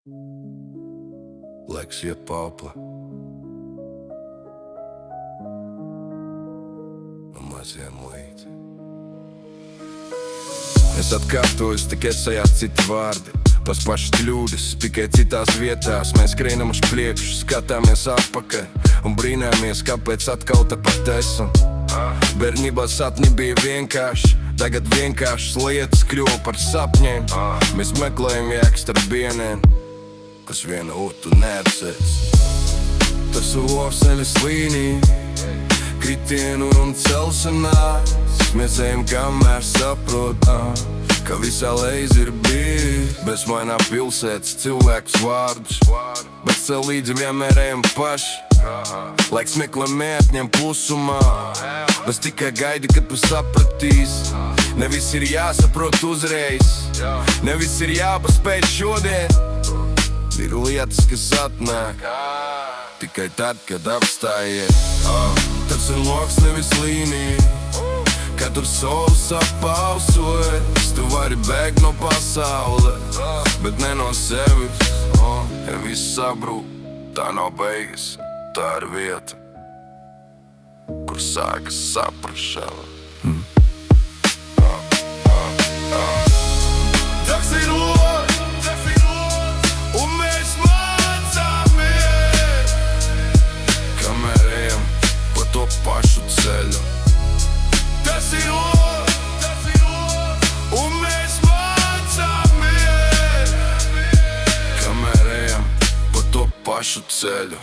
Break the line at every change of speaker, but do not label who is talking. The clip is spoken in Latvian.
Laiks iet paupla no maziem līdzi. Es atkārtojos, tikai sajās citi vārdi. Tās pašas kļūdas, tikai citās vietās. Mēs skrienam uz priekšu, skatāmies atpakaļ un brīnāmies, kāpēc atkal tepat esam. Bērnībā sapņi bija vienkārši, tagad vienkāršas lietas kļuva par sapņiem. Mēs meklējam jēgas starp vieniem, kas viena otru neatceras. Tas uvos nevis līnija, kritienu un celšanās. Mēs ejam, kamēr saprotam, ka visā leiz ir bijis. Bezmainā pilsētas cilvēkus vārdus, bet sev līdzi vienmēr ejam paši. Laiks meklē mētņiem klusumā, bet tikai gaidi, kad tu sapratīsi. Nevis ir jāsaprot uzreiz, nevis ir jāpaspēj šodien. Ir lietas, kas atnāk tikai tad, kad apstājies. Tas ir loks, nevis līnija, kad tur solis apausojas. Tu vari bēgt no pasaules, bet ne no sevis. Ja viss sabrūk, tā nav beigas, tā ir vieta, kur sākas saprašana. Tas ir loks, un mēs mācāmies, kamēr ejam pa to pašu ceļu. Tas ir loks, un mēs mācāmies, kamēr ejam pa to pašu ceļu.